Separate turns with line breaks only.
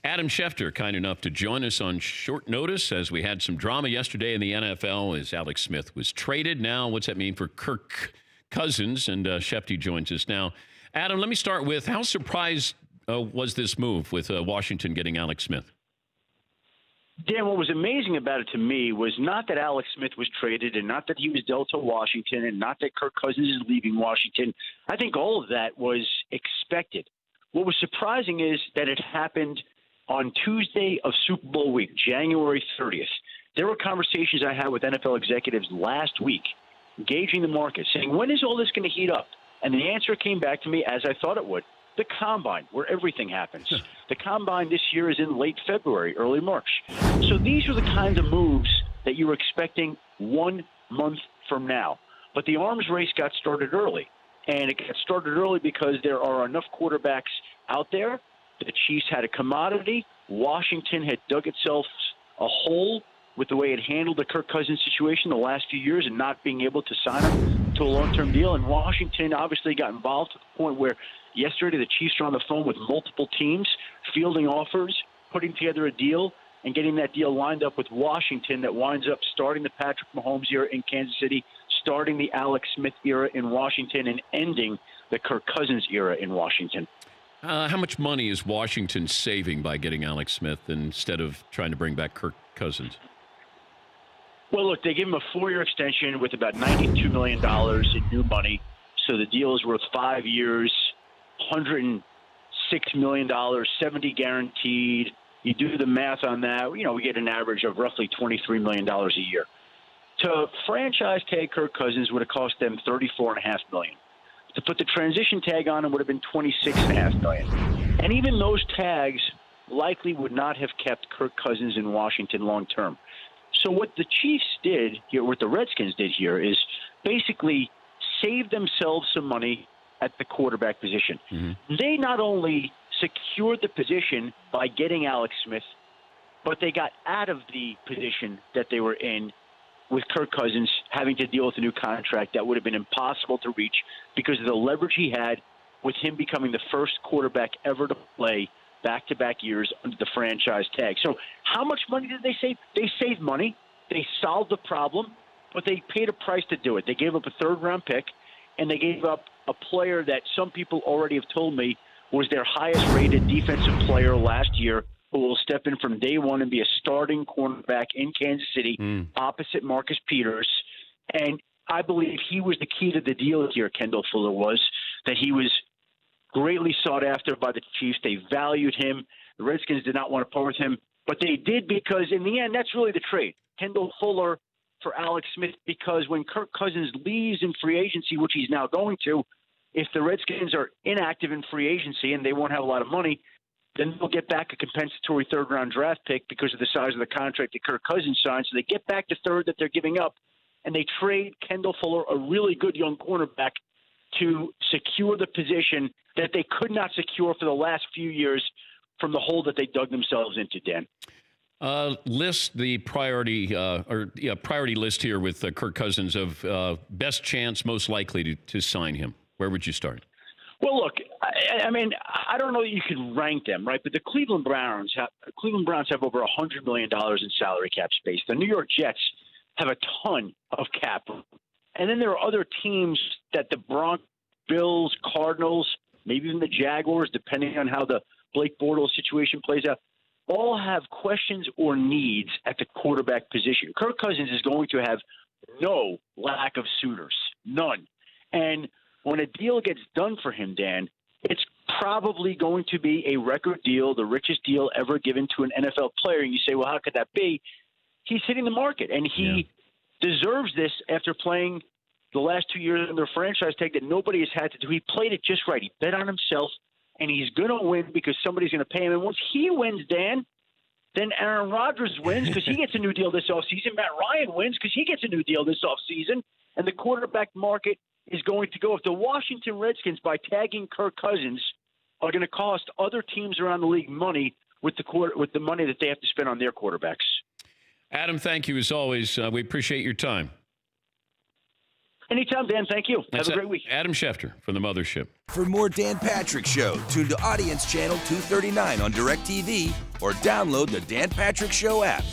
Adam Schefter, kind enough to join us on short notice as we had some drama yesterday in the NFL as Alex Smith was traded. Now, what's that mean for Kirk Cousins? And Schefter joins us now. Adam, let me start with how surprised was this move with Washington getting Alex Smith?
Dan, what was amazing about it to me was not that Alex Smith was traded and not that he was dealt to Washington and not that Kirk Cousins is leaving Washington. I think all of that was expected. What was surprising is that it happened on Tuesday of Super Bowl week, January 30th. There were conversations I had with NFL executives last week, gauging the market, saying, when is all this going to heat up? And the answer came back to me as I thought it would. The Combine, where everything happens. The Combine this year is in late February, early March. So these are the kinds of moves that you were expecting 1 month from now. But the arms race got started early. And it got started early because there are enough quarterbacks out there. The Chiefs had a commodity. Washington had dug itself a hole with the way it handled the Kirk Cousins situation the last few years and not being able to sign him to a long-term deal. And Washington obviously got involved to the point where yesterday the Chiefs are on the phone with multiple teams, fielding offers, putting together a deal, and getting that deal lined up with Washington that winds up starting the Patrick Mahomes era in Kansas City, starting the Alex Smith era in Washington, and ending the Kirk Cousins era in Washington.
How much money is Washington saving by getting Alex Smith instead of trying to bring back Kirk Cousins?
Well, look, they gave him a 4-year extension with about $92 million in new money. So the deal is worth 5 years, $106 million, $70 guaranteed. You do the math on that, we get an average of roughly $23 million a year. To franchise tag Kirk Cousins would have cost them $34.5 million. To put the transition tag on him would have been $26.5 million. And even those tags likely would not have kept Kirk Cousins in Washington long term. So what the Chiefs did here, what the Redskins did here, is basically save themselves some money at the quarterback position. Mm-hmm. They not only secured the position by getting Alex Smith, but they got out of the position that they were in with Kirk Cousins having to deal with a new contract that would have been impossible to reach because of the leverage he had with him becoming the first quarterback ever to play back-to-back years under the franchise tag. So how much money did they save? They saved money. They solved the problem, but they paid a price to do it. They gave up a third-round pick, and they gave up a player that some people already have told me was their highest-rated defensive player last year, who will step in from day one and be a starting cornerback in Kansas City opposite Marcus Peters. And I believe he was the key to the deal here, Kendall Fuller was, that he was greatly sought after by the Chiefs. They valued him. The Redskins did not want to part with him, but they did because in the end, that's really the trade. Kendall Fuller for Alex Smith, because when Kirk Cousins leaves in free agency, which he's now going to, if the Redskins are inactive in free agency and they won't have a lot of money, then they'll get back a compensatory third-round draft pick because of the size of the contract that Kirk Cousins signed. So they get back the third that they're giving up, and they trade Kendall Fuller, a really good young cornerback, to secure the position that they could not secure for the last few years from the hole that they dug themselves into, Dan.
List the priority priority list here with Kirk Cousins of best chance, most likely to sign him. Where would you start?
Well, look, I mean, I don't know that you can rank them, right? But the Cleveland Browns have over $100 million in salary cap space. The New York Jets have a ton of cap room. And then there are other teams that the Broncos, Bills, Cardinals, maybe even the Jaguars, depending on how the Blake Bortles situation plays out, all have questions or needs at the quarterback position. Kirk Cousins is going to have no lack of suitors, none. And when a deal gets done for him, Dan, it's probably going to be a record deal, the richest deal ever given to an NFL player. And you say, well, how could that be? He's hitting the market, and he deserves this after playing the last 2 years under a franchise tag that nobody has had to do. He played it just right. He bet on himself, and he's going to win because somebody's going to pay him. And once he wins, Dan, then Aaron Rodgers wins because he gets a new deal this offseason. Matt Ryan wins because he gets a new deal this offseason. And the quarterback market is going to go. If the Washington Redskins, by tagging Kirk Cousins, are going to cost other teams around the league money with the money that they have to spend on their quarterbacks.
Adam, thank you as always. We appreciate your time.
Anytime, Dan. Thank you.
That's
Have a great week.
Adam Schefter from the Mothership.
For more Dan Patrick Show, tune to Audience Channel 239 on DirecTV or download the Dan Patrick Show app.